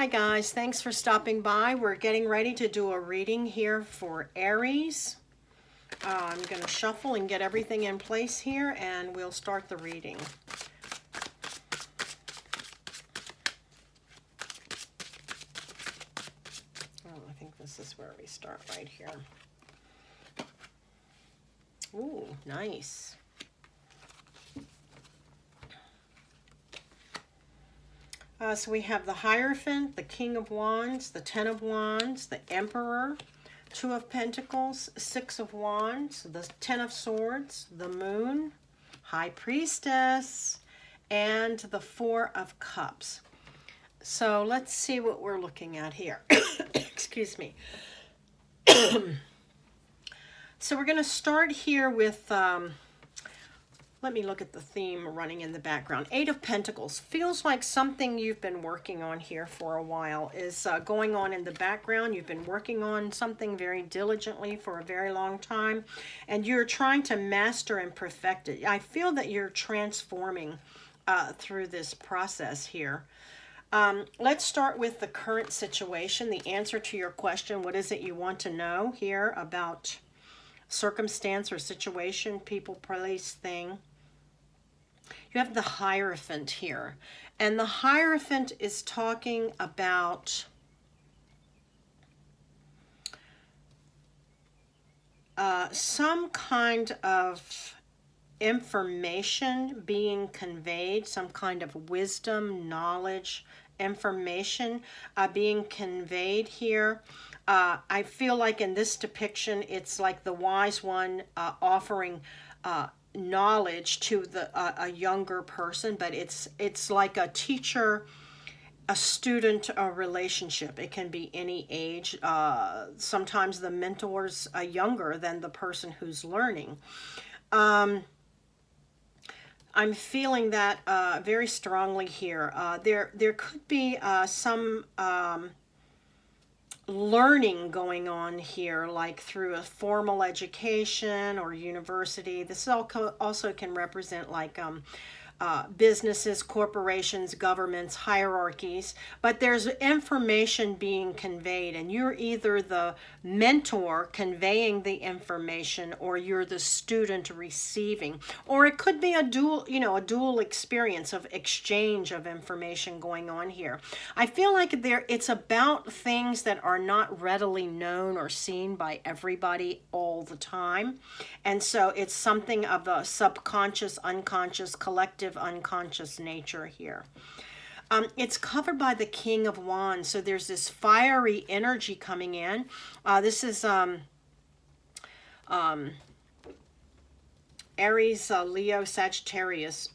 Hi guys, thanks for stopping by. We're getting ready to do a reading here for Aries. I'm going to shuffle and get everything in place here and we'll start the reading. Oh, I think this is where we start right here. Ooh, nice. So we have the Hierophant, the King of Wands, the Ten of Wands, the Emperor, Two of Pentacles, Six of Wands, the Ten of Swords, the Moon, High Priestess, and the Four of Cups. So let's see what we're looking at here. Excuse me. So we're going to start here with... let me look at the theme running in the background. Eight of Pentacles. Feels like something you've been working on here for a while is going on in the background. You've been working on something very diligently for a very long time, and you're trying to master and perfect it. I feel that you're transforming through this process here. Let's start with the current situation, the answer to your question. What is it you want to know here about circumstance or situation, people, place, thing? You have the Hierophant here, and the Hierophant is talking about some kind of information being conveyed, some kind of wisdom, knowledge, information being conveyed here. I feel like in this depiction, it's like the wise one offering knowledge to a younger person, but it's like a teacher, a student, a relationship. It can be any age. Sometimes the mentor's younger than the person who's learning. I'm feeling that very strongly here. There could be some learning going on here, like through a formal education or university. This also can represent like businesses, corporations, governments, hierarchies, but there's information being conveyed, and you're either the mentor conveying the information or you're the student receiving, or it could be a dual experience of exchange of information going on here. I feel like it's about things that are not readily known or seen by everybody all the time, and so it's something of a subconscious, unconscious, collective unconscious nature here. It's covered by the King of Wands, so there's this fiery energy coming in. This is Aries, Leo, Sagittarius,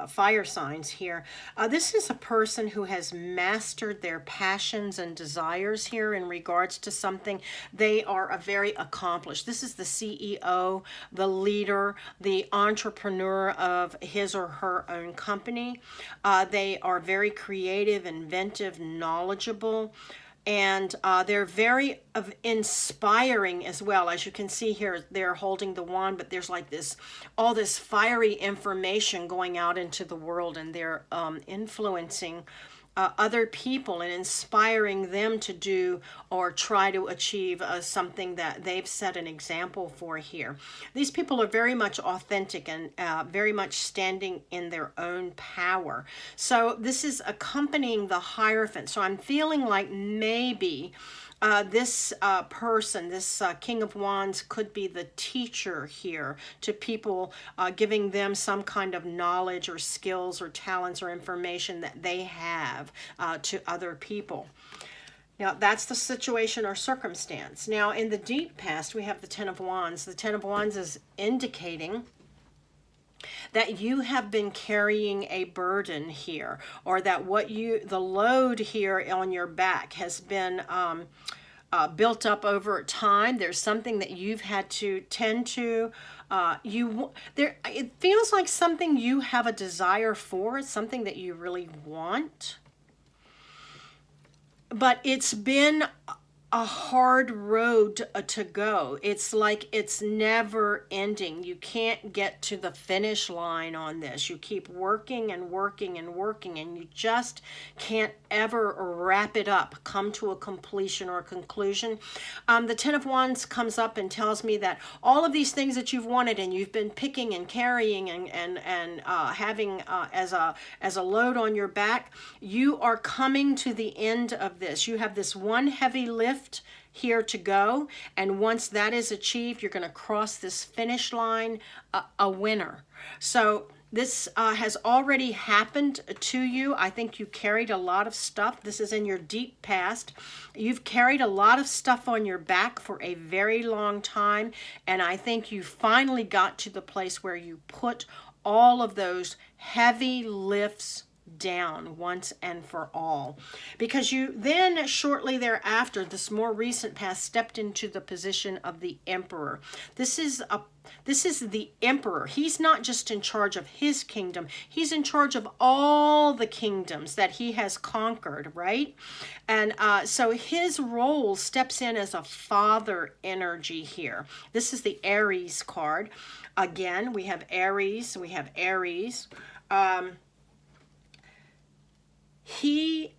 fire signs here. This is a person who has mastered their passions and desires here in regards to something. They are a very accomplished. This is the CEO, the leader, the entrepreneur of his or her own company. They are very creative, inventive, knowledgeable, and they're very inspiring as well. As you can see here, they're holding the wand, but there's like all this fiery information going out into the world, and they're influencing other people and inspiring them to do or try to achieve something that they've set an example for here. These people are very much authentic and very much standing in their own power. So this is accompanying the Hierophant. So I'm feeling like maybe this person, this King of Wands, could be the teacher here to people, giving them some kind of knowledge or skills or talents or information that they have to other people. Now, that's the situation or circumstance. Now, in the deep past, we have the Ten of Wands. The Ten of Wands is indicating that you have been carrying a burden here, or that the load here on your back has been built up over time. There's something that you've had to tend to. It feels like something you have a desire for. It's something that you really want, but it's been a hard road to go. It's like it's never ending. You can't get to the finish line on this. You keep working and working and working, and you just can't ever wrap it up, come to a completion or a conclusion. The Ten of Wands comes up and tells me that all of these things that you've wanted and you've been picking and carrying and having as a load on your back, you are coming to the end of this. You have this one heavy lift here to go, and once that is achieved, you're going to cross this finish line a winner. So this has already happened to you. I think you carried a lot of stuff. This is in your deep past. You've carried a lot of stuff on your back for a very long time, and I think you finally got to the place where you put all of those heavy lifts down once and for all, because you then shortly thereafter, this more recent past, stepped into the position of the Emperor. This is the Emperor. He's not just in charge of his kingdom, he's in charge of all the kingdoms that he has conquered, right? And so his role steps in as a father energy here. This is the Aries card. Again, we have Aries, we have Aries. He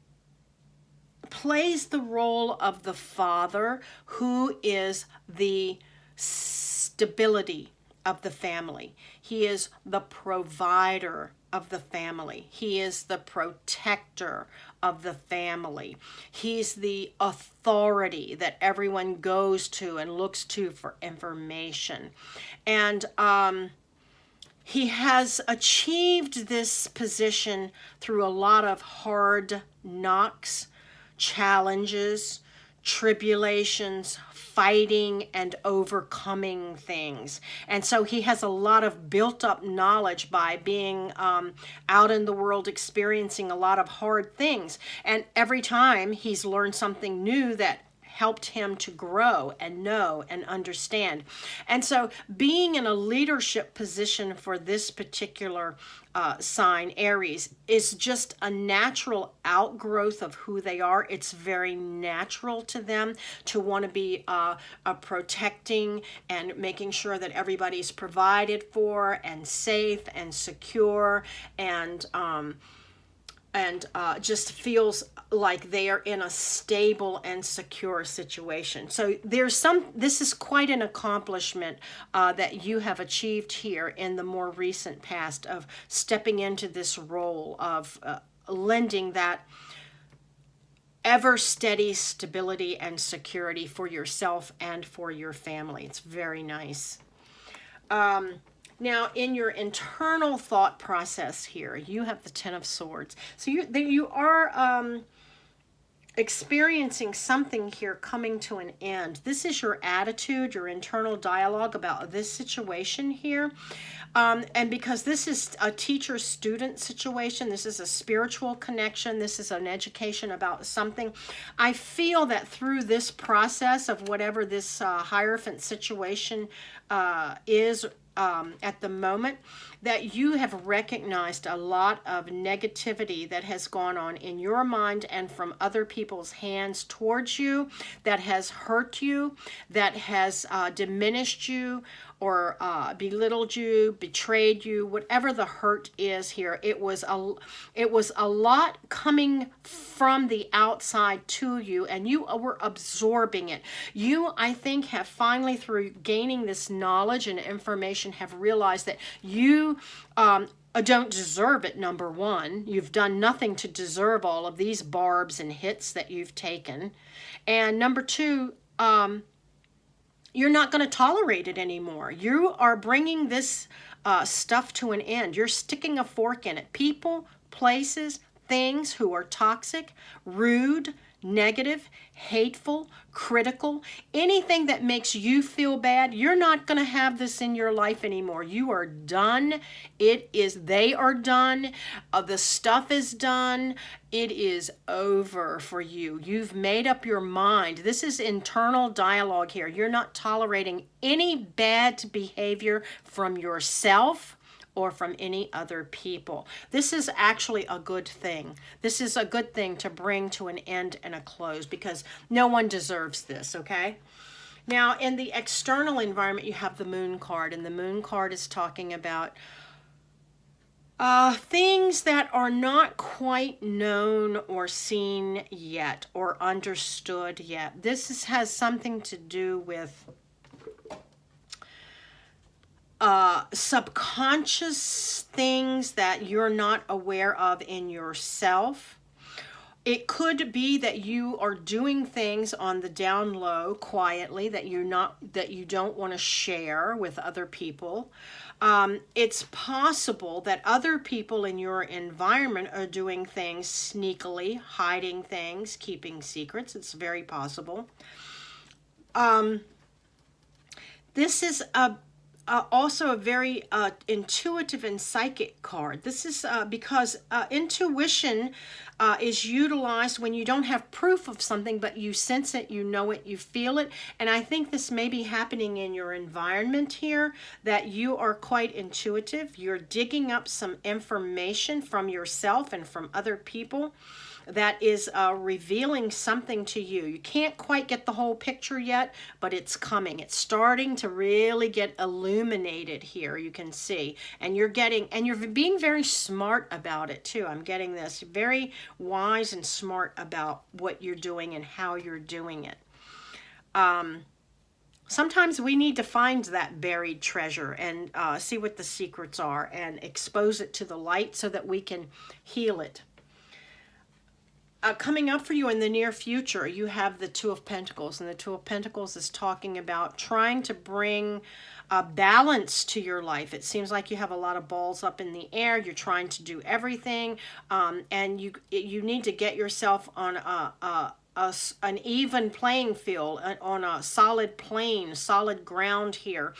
plays the role of the father, who is the stability of the family. He is the provider of the family. He is the protector of the family. He's the authority that everyone goes to and looks to for information. And he has achieved this position through a lot of hard knocks, challenges, tribulations, fighting and overcoming things. And so he has a lot of built up knowledge by being out in the world, experiencing a lot of hard things. And every time he's learned something new that helped him to grow and know and understand. And so being in a leadership position for this particular sign, Aries, is just a natural outgrowth of who they are. It's very natural to them to want to be protecting and making sure that everybody's provided for and safe and secure, and just feels like they are in a stable and secure situation. So this is quite an accomplishment that you have achieved here in the more recent past, of stepping into this role of lending that ever steady stability and security for yourself and for your family. It's very nice. Now, in your internal thought process here, you have the Ten of Swords. So you are experiencing something here coming to an end. This is your attitude, your internal dialogue about this situation here. And because this is a teacher-student situation, this is a spiritual connection, this is an education about something, I feel that through this process of whatever this Hierophant situation is at the moment, that you have recognized a lot of negativity that has gone on in your mind and from other people's hands towards you, that has hurt you, that has diminished you, or belittled you, betrayed you, whatever the hurt is here. It was a lot coming from the outside to you, and you were absorbing it. You, I think, have finally, through gaining this knowledge and information, have realized that you don't deserve it, number one. You've done nothing to deserve all of these barbs and hits that you've taken. And number two, you're not going to tolerate it anymore. You are bringing this stuff to an end. You're sticking a fork in it. People, places, things who are toxic, rude, negative, hateful, critical, anything that makes you feel bad, you're not going to have this in your life anymore. You are done. They are done. The stuff is done. It is over for you. You've made up your mind. This is internal dialogue here. You're not tolerating any bad behavior from yourself or from any other people. This is actually a good thing. This is a good thing to bring to an end and a close, because no one deserves this, okay? Now, in the external environment, you have the Moon card, and the Moon card is talking about things that are not quite known or seen yet or understood yet. Has something to do with subconscious things that you're not aware of in yourself. It could be that you are doing things on the down low quietly that you don't want to share with other people. It's possible that other people in your environment are doing things sneakily, hiding things, keeping secrets. It's very possible. This is also a very intuitive and psychic card. This is because intuition is utilized when you don't have proof of something, but you sense it, you know it, you feel it. And I think this may be happening in your environment here, that you are quite intuitive. You're digging up some information from yourself and from other people that is revealing something to you. You can't quite get the whole picture yet, but it's coming. It's starting to really get illuminated here, you can see. And you're being very smart about it too. I'm getting this. Very wise and smart about what you're doing and how you're doing it. Sometimes we need to find that buried treasure and see what the secrets are and expose it to the light so that we can heal it. Coming up for you in the near future, you have the Two of Pentacles, and the Two of Pentacles is talking about trying to bring a balance to your life. It seems like you have a lot of balls up in the air. You're trying to do everything, and you need to get yourself on an even playing field, on a solid plane, solid ground here.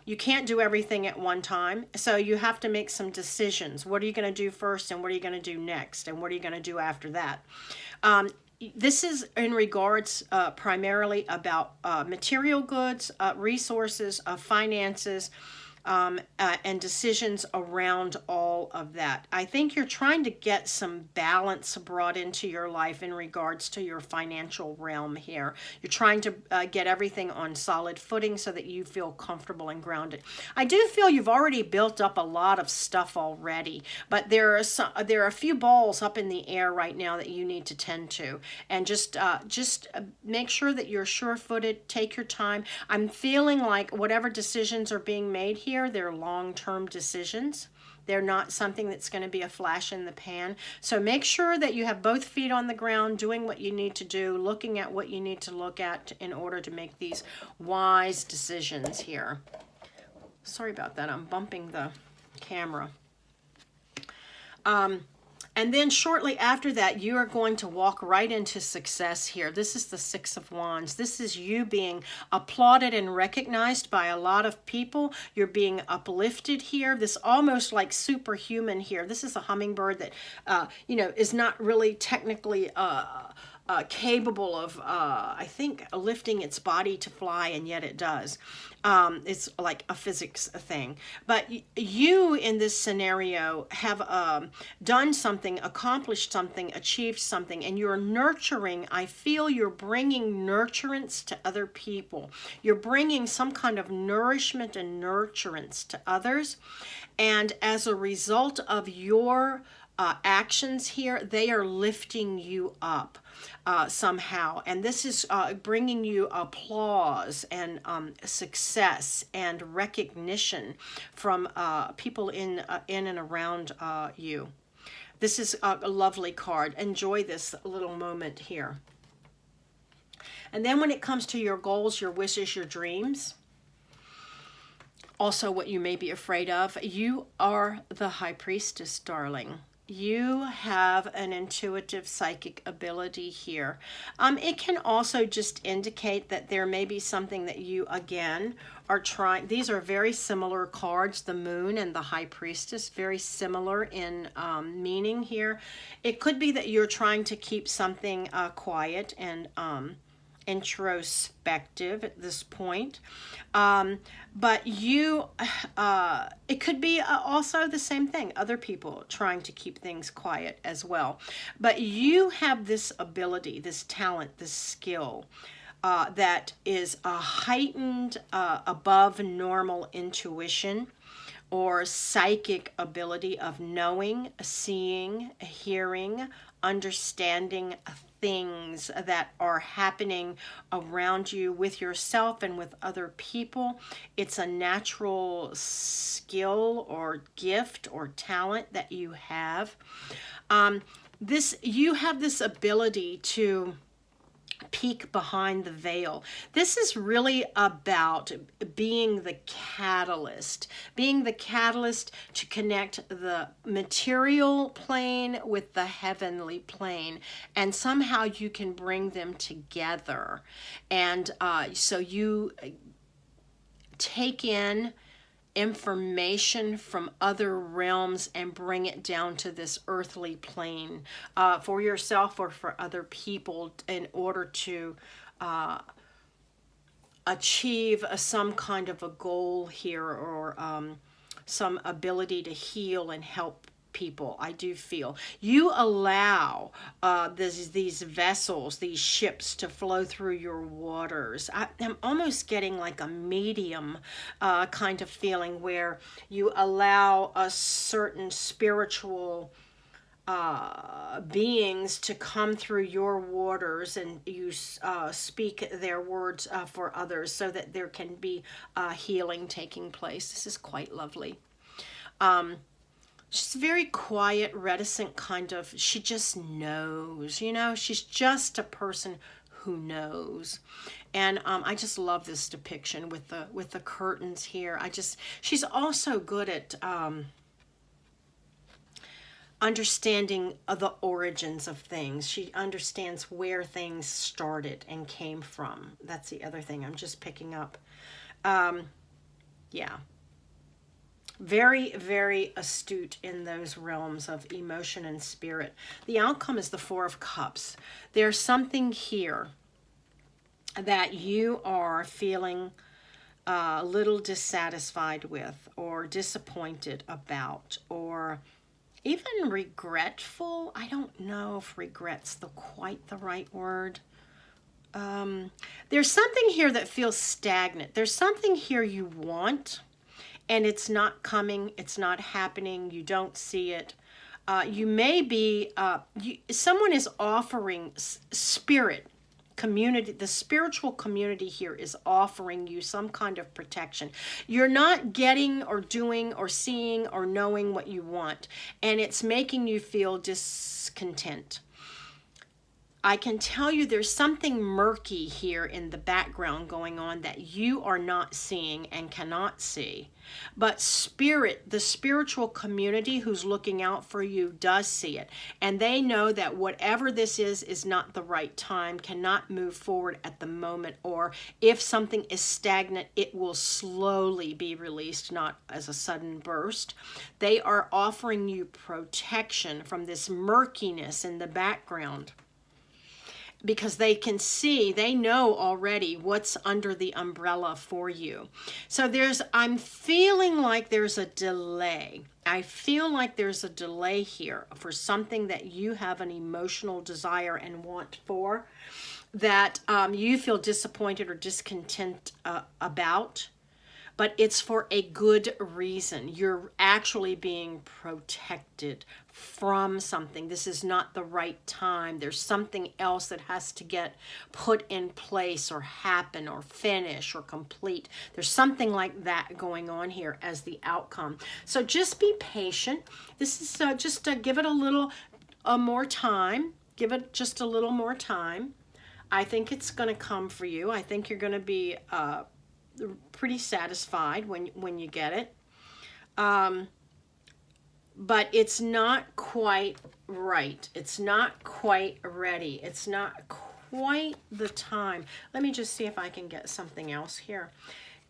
You can't do everything at one time, so you have to make some decisions. What are you going to do first, and what are you going to do next, and what are you going to do after that? This is in regards primarily about material goods, resources, finances, and decisions around all of that. I think you're trying to get some balance brought into your life in regards to your financial realm here. You're trying to get everything on solid footing so that you feel comfortable and grounded. I do feel you've already built up a lot of stuff already, but there are a few balls up in the air right now that you need to tend to, and just make sure that you're sure-footed. Take your time. I'm feeling like whatever decisions are being made here, they're long-term decisions. They're not something that's going to be a flash in the pan. So make sure that you have both feet on the ground, doing what you need to do, looking at what you need to look at in order to make these wise decisions here. Sorry about that. I'm bumping the camera. And then shortly after that, you are going to walk right into success here. This is the Six of Wands. This is you being applauded and recognized by a lot of people. You're being uplifted here. This almost like superhuman here. This is a hummingbird that, is not really technically capable of, I think, lifting its body to fly, and yet it does. It's like a physics thing. But you, in this scenario, have done something, accomplished something, achieved something, and you're nurturing. I feel you're bringing nurturance to other people. You're bringing some kind of nourishment and nurturance to others. And as a result of your actions here, they are lifting you up somehow, and this is bringing you applause and success and recognition from people in and around you. This is a lovely card. Enjoy this little moment here. And then when it comes to your goals, your wishes, your dreams, also what you may be afraid of, you are the High Priestess, darling. You have an intuitive psychic ability here. It can also just indicate that there may be something that you, again, are trying. These are very similar cards, the Moon and the High Priestess, very similar in meaning here. It could be that you're trying to keep something quiet and introspective at this point. But you, it could be also the same thing, other people trying to keep things quiet as well. But you have this ability, this talent, this skill that is a heightened, above normal intuition or psychic ability of knowing, seeing, hearing, understanding things that are happening around you with yourself and with other people. It's a natural skill or gift or talent that you have. You have this ability to peek behind the veil. This is really about being the catalyst to connect the material plane with the heavenly plane, and somehow you can bring them together. And so you take in information from other realms and bring it down to this earthly plane for yourself or for other people in order to achieve some kind of a goal here, or some ability to heal and help people. I do feel you allow these vessels, these ships, to flow through your waters. I'm almost getting like a medium kind of feeling, where you allow a certain spiritual beings to come through your waters, and you speak their words for others, so that there can be healing taking place. This is quite lovely. She's very quiet, reticent kind of, she just knows, she's just a person who knows. And I just love this depiction with the curtains here. She's also good at understanding the origins of things. She understands where things started and came from. That's the other thing I'm just picking up. Yeah. Very, very astute in those realms of emotion and spirit. The outcome is the Four of Cups. There's something here that you are feeling a little dissatisfied with, or disappointed about, or even regretful. I don't know if regret's quite the right word. There's something here that feels stagnant. There's something here you want, and it's not coming, it's not happening, you don't see it. You may be, someone is offering spirit, community, the spiritual community here is offering you some kind of protection. You're not getting or doing or seeing or knowing what you want, and it's making you feel discontent. I can tell you there's something murky here in the background going on that you are not seeing and cannot see. But spirit, the spiritual community who's looking out for you, does see it. And they know that whatever this is not the right time, cannot move forward at the moment. Or if something is stagnant, it will slowly be released, not as a sudden burst. They are offering you protection from this murkiness in the background, because they can see, they know already what's under the umbrella for you. So I'm feeling like there's a delay. I feel like there's a delay here for something that you have an emotional desire and want for, that you feel disappointed or discontent about. But it's for a good reason. You're actually being protected from something. This is not the right time. There's something else that has to get put in place or happen or finish or complete. There's something like that going on here as the outcome. So just be patient. This is just give it a little more time. Give it just a little more time. I think it's going to come for you. I think you're going to be pretty satisfied when you get it, but it's not quite right. It's not quite ready. It's not quite the time. Let me just see if I can get something else here.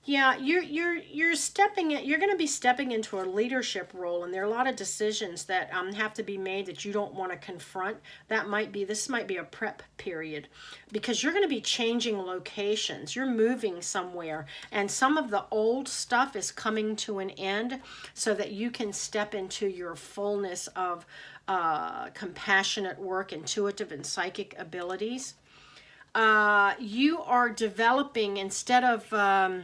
Yeah, you're stepping in, you're going to be stepping into a leadership role, and there are a lot of decisions that have to be made that you don't want to confront. This might be a prep period, because you're going to be changing locations. You're moving somewhere, and some of the old stuff is coming to an end, so that you can step into your fullness of compassionate work, intuitive and psychic abilities. You are developing, instead of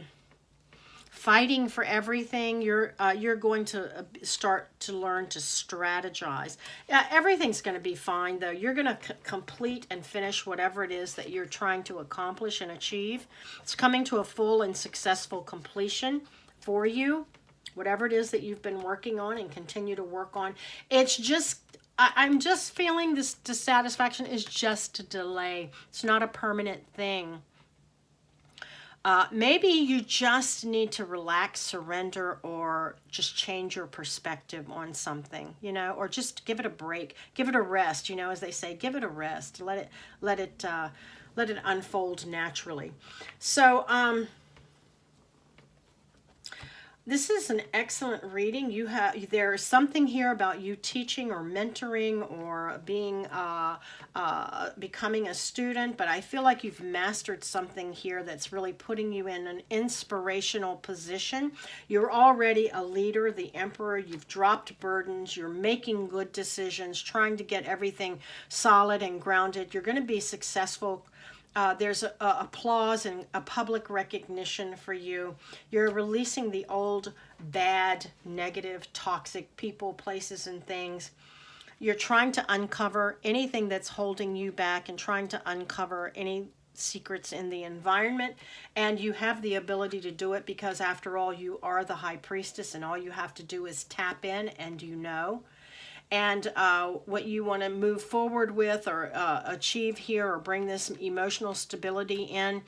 fighting for everything, you're going to start to learn to strategize. Everything's going to be fine, though. You're going to complete and finish whatever it is that you're trying to accomplish and achieve. It's coming to a full and successful completion for you, whatever it is that you've been working on and continue to work on. It's just, I'm just feeling this dissatisfaction is just a delay. It's not a permanent thing. Maybe you just need to relax, surrender, or just change your perspective on something, or just give it a break, give it a rest, as they say, give it a rest, let it unfold naturally. So, this is an excellent reading. There's something here about you teaching or mentoring or being becoming a student, but I feel like you've mastered something here that's really putting you in an inspirational position. You're already a leader, the emperor. You've dropped burdens. You're making good decisions, trying to get everything solid and grounded. You're going to be successful. There's applause and a public recognition for you. You're releasing the old, bad, negative, toxic people, places, and things. You're trying to uncover anything that's holding you back and trying to uncover any secrets in the environment. And you have the ability to do it because, after all, you are the High Priestess, and all you have to do is tap in, and and what you want to move forward with or achieve here, or bring this emotional stability in.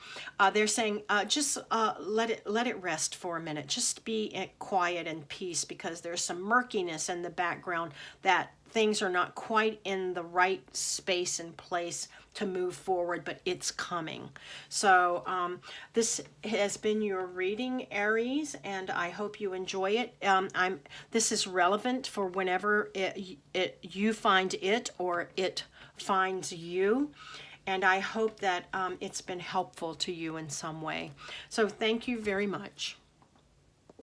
They're saying just let it rest for a minute. Just be quiet and peace, because there's some murkiness in the background, that things are not quite in the right space and place to move forward, but it's coming. So this has been your reading, Aries, and I hope you enjoy it. This is relevant for whenever you find it, or it finds you. And I hope that it's been helpful to you in some way. So thank you very much.